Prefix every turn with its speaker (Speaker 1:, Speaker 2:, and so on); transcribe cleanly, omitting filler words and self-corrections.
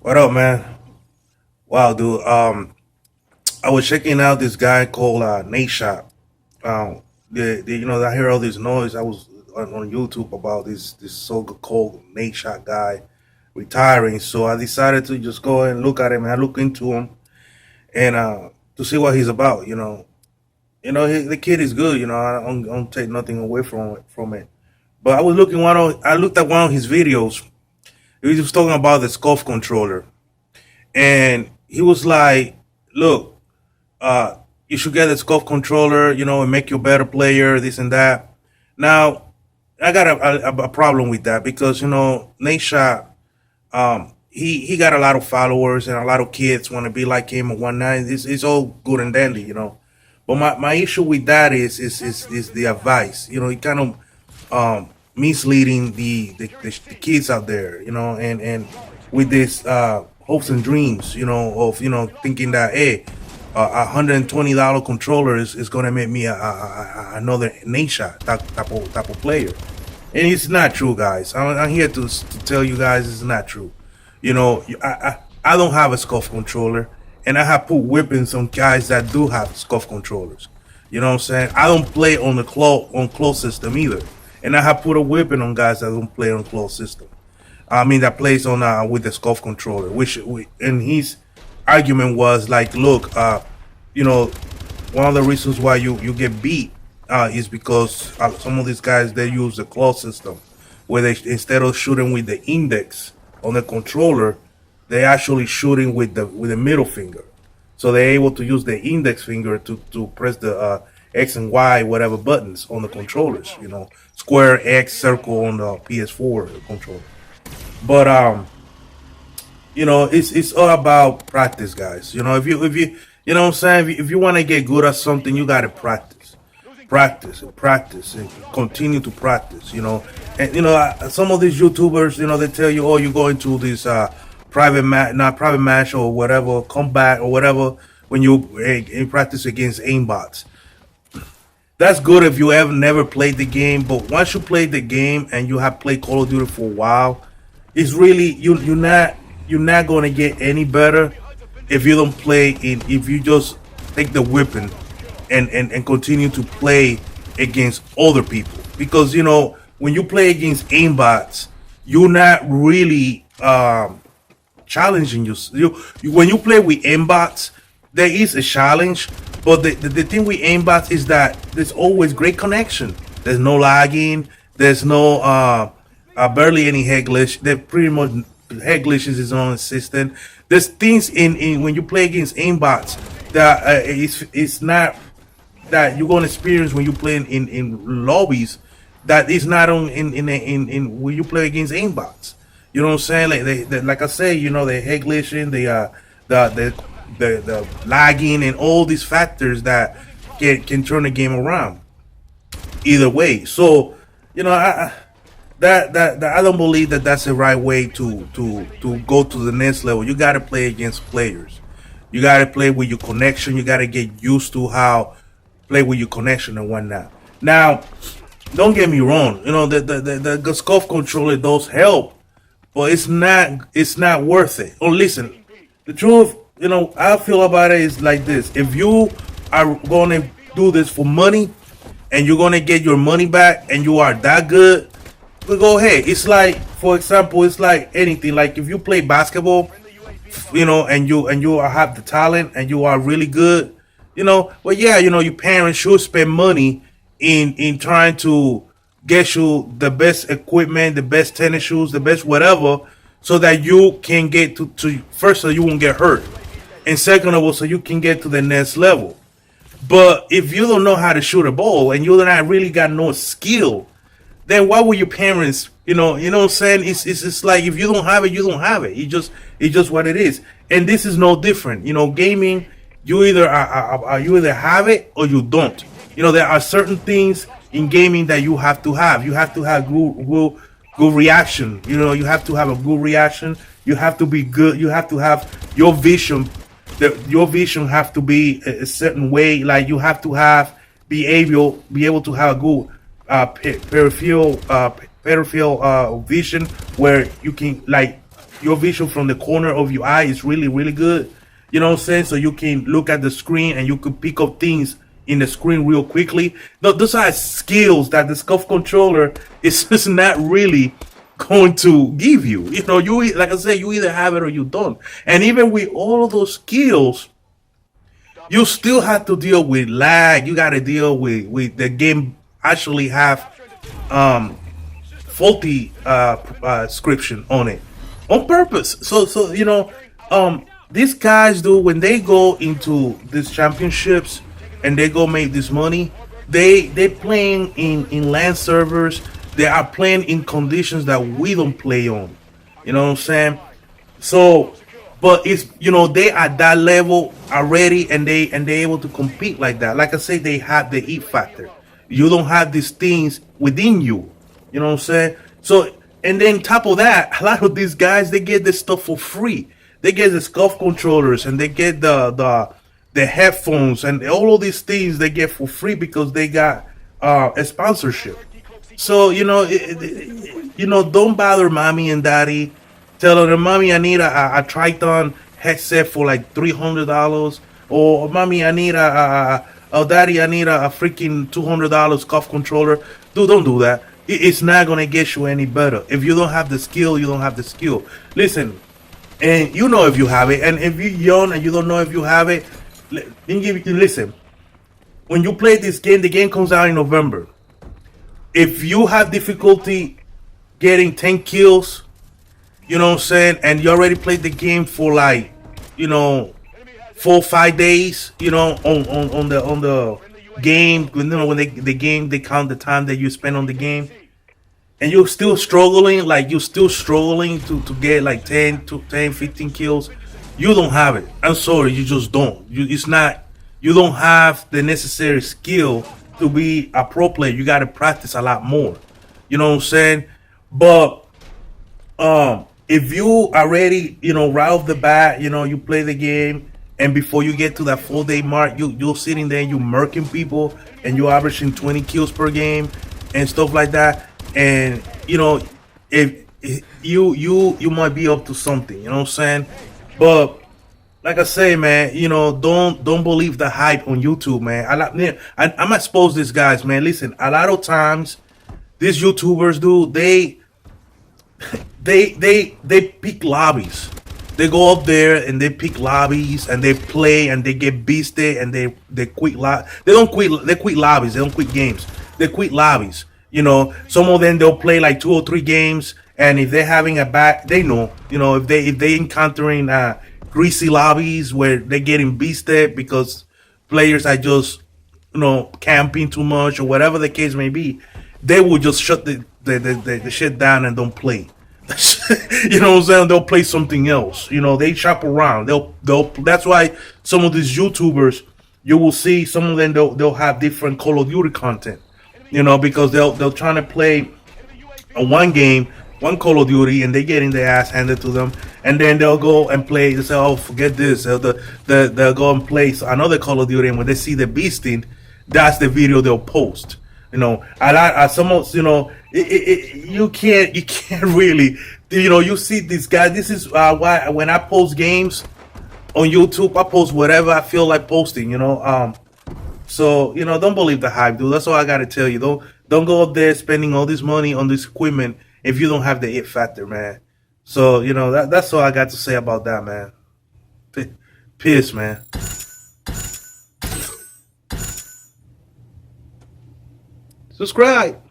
Speaker 1: What up, man? Wow, dude. I was checking out this guy called NadeShot. I hear all this noise. I was on YouTube about this so-called NadeShot guy retiring. So I decided to just go and look at him. And I look into him and to see what he's about. The kid is good. I don't take nothing away from it. But I looked at one of his videos. He was talking about the Scuf controller, and he was like, "Look, you should get a Scuf controller, and make you a better player, this and that." Now, I got a problem with that because Nate Shot, he got a lot of followers and a lot of kids want to be like him and whatnot. It's all good and dandy. But my issue with that is the advice. He kind of misleading the kids out there. And with this hopes and dreams, of thinking that hey, $120 controller is gonna make me another Nate Shot type of player, and it's not true, guys. I'm here to tell you guys it's not true. I don't have a Scuf controller, and I have put whippings on guys that do have Scuf controllers. You know what I'm saying? I don't play on the closed system either, and I have put a whipping on guys that don't play on closed system. I mean that plays on with the Scuf controller, and his argument was like, look, one of the reasons why you get beat is because some of these guys they use the closed system, where they instead of shooting with the index on the controller, they actually shooting with the middle finger, so they're able to use the index finger to press the X and Y whatever buttons on the controllers. Square, X, circle on the PS4 controller. But it's all about practice, guys. You know what I'm saying, if you want to get good at something, you got to practice and continue to practice. And some of these YouTubers, they tell you, oh, you go into this private match, not private match or whatever, combat or whatever, when you practice against aimbots. That's good if you ever never played the game, but once you play the game and you have played Call of Duty for a while, it's really you're not going to get any better if you don't play in if you just take the whipping and continue to play against other people, because when you play against aimbots, you're not really challenging you when you play with aimbots. There is a challenge, but the thing with aimbots is that there's always great connection. There's no lagging, there's no barely any head glitch. There pretty much head glitches is non-existent. There's things in when you play against aimbots that it's not that you're gonna experience when you play in lobbies that is not on in when you play against aimbots. You know what I'm saying? Like I say, the head glitching, the lagging, and all these factors that can turn the game around either way. So that I don't believe that that's the right way to go to the next level. You got to play against players. You got to play with your connection. You got to get used to how play with your connection and whatnot. Now, don't get me wrong. The Scuf controller does help, but it's not worth it. Oh, listen, the truth, I feel about it is like this: if you are gonna do this for money, and you're gonna get your money back, and you are that good, we go ahead. It's like, for example, it's like anything. Like if you play basketball, and you have the talent and you are really good, well, yeah, your parents should spend money in trying to get you the best equipment, the best tennis shoes, the best whatever, so that you can get to first, so you won't get hurt, and second of all, so you can get to the next level. But if you don't know how to shoot a ball and you not really got no skill, then why would your parents, what I'm saying? It's like if you don't have it, you don't have it. It's just what it is. And this is no different. Gaming, you either have it or you don't. There are certain things in gaming that you have to have. You have to have good reaction. You have to have a good reaction. You have to be good. You have to have your vision. Your vision have to be a certain way. Like you have to be able to have a good peripheral vision, where you can like your vision from the corner of your eye is really really good. You know what I'm saying? So you can look at the screen and you can pick up things in the screen real quickly. No, those are skills that the Scuf controller is just not really going to give you. You know, you like I said, you either have it or you don't. And even with all of those skills, you still have to deal with lag. You got to deal with the game actually have um faulty description on it on purpose. So you know, these guys do when they go into these championships and they go make this money. They playing in land servers. They are playing in conditions that we don't play on. You know what I'm saying? So, but it's they at that level already, and they able to compete like that. Like I say, they have the eat factor. You don't have these things within you. You know what I'm saying? So, and then top of that, a lot of these guys they get this stuff for free. They get the Scuf controllers and they get the headphones and all of these things they get for free because they got a sponsorship. So don't bother mommy and daddy. Tell them, mommy, I need a Triton headset for like $300, or mommy, I need oh daddy, I need a freaking $200 cuff controller. Dude, don't do that. It's not gonna get you any better. If you don't have the skill, you don't have the skill. Listen, and you know if you have it, and if you're young and you don't know if you have it, listen. When you play this game, the game comes out in November. If you have difficulty getting 10 kills, you know what I'm saying, and you already played the game for like, 4 or 5 days, on the game, when the game they count the time that you spend on the game, and you're still struggling, to get like 10 to 10, 15 kills, you don't have it. I'm sorry, you just don't. You don't have the necessary skill to be a pro player. You got to practice a lot more. You know what I'm saying? But if you already, right off the bat, you play the game, and before you get to that 4 day mark, you're sitting there, you murking people, and you're averaging 20 kills per game and stuff like that. And if you might be up to something, you know what I'm saying? But like I say, man, don't believe the hype on YouTube, man. I'm expose these guys, man. Listen, a lot of times these YouTubers do they pick lobbies. They go up there and they pick lobbies and they play and they get beasted and they quit they don't quit, they quit lobbies, they don't quit games. They quit lobbies. Some of them they'll play like 2 or 3 games, and if they're having a bad, they know, if they encountering greasy lobbies where they're getting beasted because players are just camping too much or whatever the case may be, they will just shut the shit down and don't play. You know what I'm saying? They'll play something else. They shop around. They'll that's why some of these YouTubers, you will see some of them they'll have different Call of Duty content. Because they'll trying to play a one game, one Call of Duty, and they getting their ass handed to them, and then they'll go and play. They say, "Oh, forget this." They'll go and play another Call of Duty, and when they see the beasting, that's the video they'll post. Some of you can't really, you see these guys. This is why when I post games on YouTube, I post whatever I feel like posting. So don't believe the hype, dude. That's all I gotta tell you. Don't go up there spending all this money on this equipment if you don't have the it factor, man. So that's all I got to say about that, man. Piss, man. Subscribe.